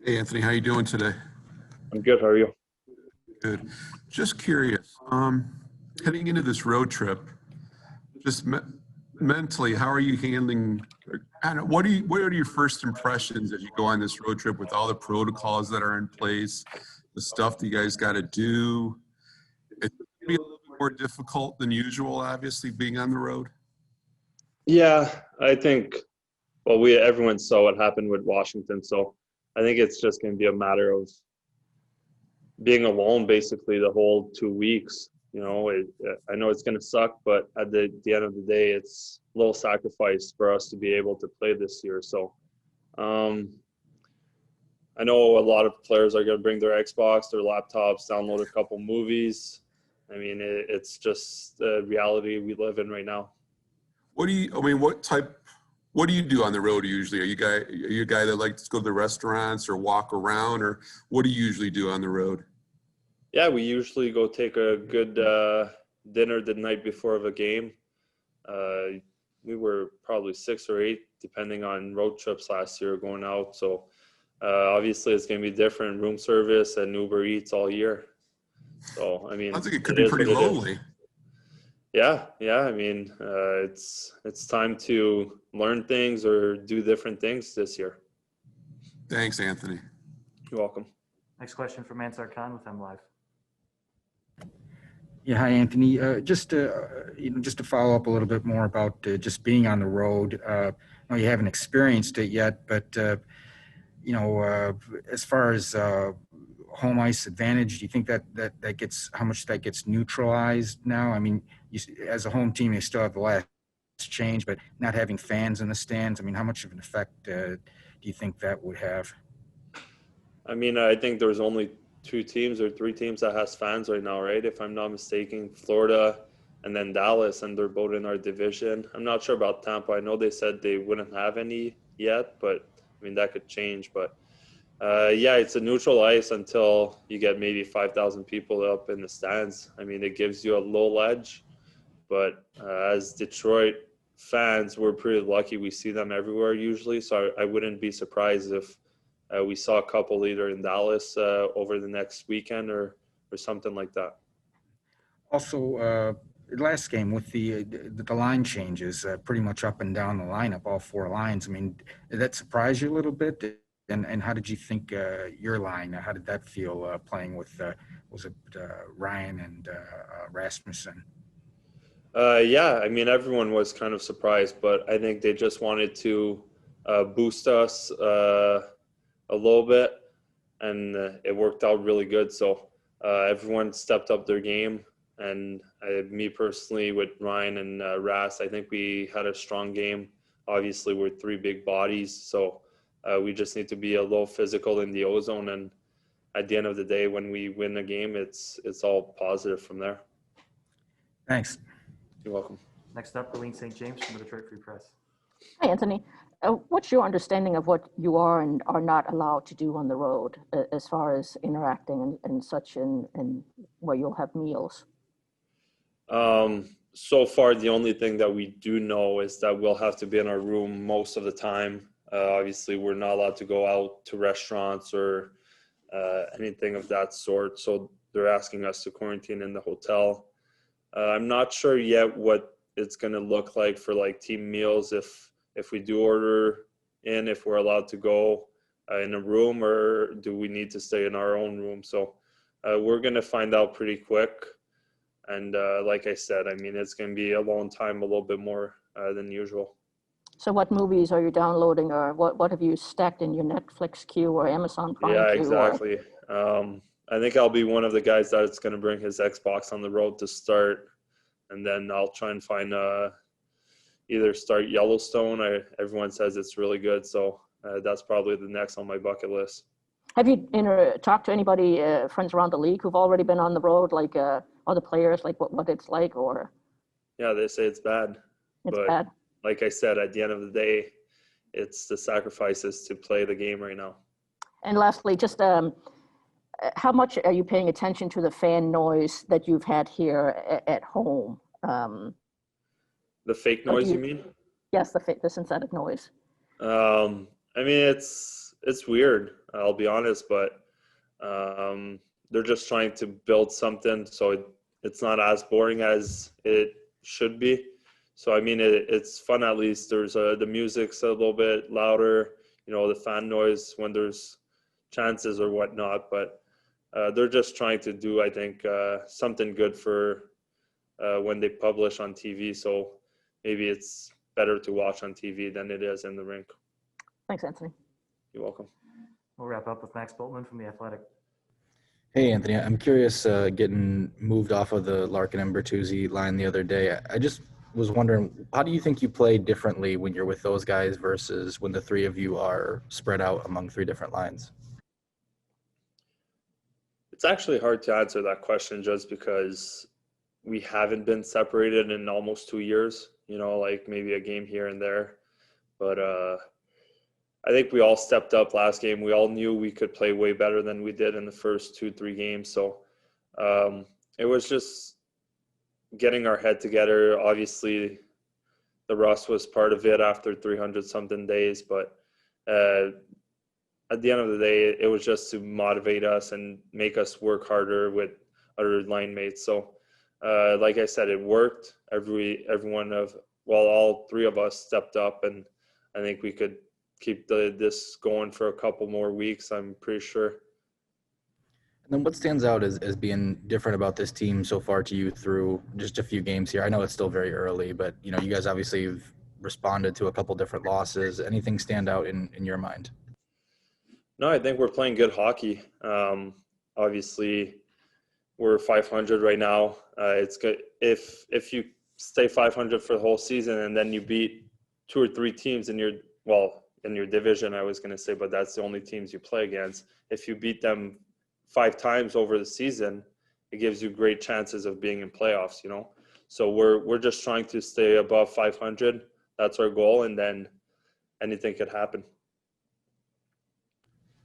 Hey Anthony, how you doing today? I'm good. How are you? Good. Just curious, heading into this road trip, just mentally, how are you handling, I don't know, what are your first impressions as you go on this road trip with all the protocols that are in place, the stuff that you guys got to do? It's gonna be a little bit more difficult than usual, obviously, being on the road. Yeah, I think. Well, we everyone saw what happened with Washington, so I think it's just going to be a matter of being alone basically the whole 2 weeks. I know it's going to suck, but at the end of the day, it's a little sacrifice for us to be able to play this year. So um, I know a lot of players are going to bring their Xbox, their laptops, download a couple movies. I mean, it's just the reality we live in right now. I mean, what do you do on the road usually? Are you a guy that likes to go to the restaurants or walk around, or what do you usually do on the road? Yeah, we usually go take a good dinner the night before of a game. Uh, we were probably 6 or 8, depending on road trips last year going out. So obviously, it's going to be different room service and Uber Eats all year. So I mean, Sounds like it could it be is pretty what it is. lonely. Yeah, yeah. I mean, it's time to learn things or do different things this year. Thanks, Anthony. You're welcome. Next question from Mantha with M Live. Yeah, hi Anthony. Just to follow up a little bit more about just being on the road. I know you haven't experienced it yet, but as far as home ice advantage, do you think that gets how much that gets neutralized now? I mean, as a home team, you still have the last change, but not having fans in the stands. I mean, how much of an effect do you think that would have? I mean, I think there's only 2 teams or 3 teams that has fans right now, right? If I'm not mistaken, Florida and then Dallas, and they're both in our division. I'm not sure about Tampa. I know they said they wouldn't have any yet, but I mean that could change. But yeah, it's a neutral ice until you get maybe 5,000 people up in the stands. I mean, it gives you a low edge, but as Detroit fans, we're pretty lucky. We see them everywhere usually, so I wouldn't be surprised if we saw a couple either in Dallas over the next weekend or something like that. Also, last game with the line changes, pretty much up and down the lineup, all 4 lines. I mean, did that surprise you a little bit? And how did you think your line? How did that feel playing with? Was it Ryan and Rasmussen? Yeah, I mean everyone was kind of surprised, but I think they just wanted to boost us a little bit, and it worked out really good. So everyone stepped up their game, and me personally with Ryan and Ras, I think we had a strong game. Obviously, we're 3 big bodies, so we just need to be a little physical in the ozone, and at the end of the day, when we win a game, it's all positive from there. Thanks. You're welcome. Next up, Colleen St. James from the Detroit Free Press. Hi, Anthony. What's your understanding of what you are and are not allowed to do on the road as far as interacting and such and where you'll have meals? So far, the only thing that we do know is that we'll have to be in our room most of the time. Obviously, we're not allowed to go out to restaurants or anything of that sort. So they're asking us to quarantine in the hotel. I'm not sure yet what it's going to look like for like team meals if we do order in, if we're allowed to go in a room, or do we need to stay in our own room. So we're going to find out pretty quick. And like I said, I mean, it's going to be a long time, a little bit more than usual. So what movies are you downloading, or what have you stacked in your Netflix queue or Amazon Prime Yeah, queue? exactly. I think I'll be one of the guys that's going to bring his Xbox on the road to start. And then I'll try and find either start Yellowstone. Everyone says it's really good. So that's probably the next on my bucket list. Have you talked to anybody, friends around the league who've already been on the road, like other players, like what it's like, or? Yeah, they say it's bad. It's but bad. Like I said, at the end of the day, it's the sacrifices to play the game right now. And lastly, just how much are you paying attention to the fan noise that you've had here at home? The fake noise, you mean? Yes, the synthetic noise. I mean, it's it's weird. I'll be honest, but they're just trying to build something so it's not as boring as it should be. So I mean, it's fun at least. There's the music's a little bit louder, the fan noise when there's chances or whatnot. But they're just trying to do, I think, something good for when they publish on TV. So maybe it's better to watch on TV than it is in the rink. Thanks, Anthony. You're welcome. We'll wrap up with Max Boltman from The Athletic. Hey, Anthony, I'm curious, getting moved off of the Larkin and Bertuzzi line the other day. I just was wondering, how do you think you play differently when you're with those guys versus when the three of you are spread out among three different lines? It's actually hard to answer that question just because we haven't been separated in almost 2 years, like maybe a game here and there. But I think we all stepped up last game. We all knew we could play way better than we did in the first 2-3 games. So it was just getting our head together. Obviously, the rust was part of it after 300-something days. But at the end of the day, it was just to motivate us and make us work harder with other line mates. So like I said, it worked. All three of us stepped up, and I think we could keep this going for a couple more weeks, I'm pretty sure. And then what stands out as being different about this team so far to you through just a few games here? I know it's still very early, but you guys obviously have responded to a couple different losses. Anything stand out in your mind? No, I think we're playing good hockey. Obviously, we're 500 right now. It's good if you stay 500 for the whole season and then you beat 2 or 3 teams in your division, I was going to say, but that's the only teams you play against. If you beat them 5 times over the season, it gives you great chances of being in playoffs, So we're just trying to stay above 500. That's our goal, and then anything could happen.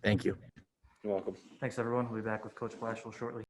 Thank you. You're welcome. Thanks, everyone. We'll be back with Coach Blashill shortly.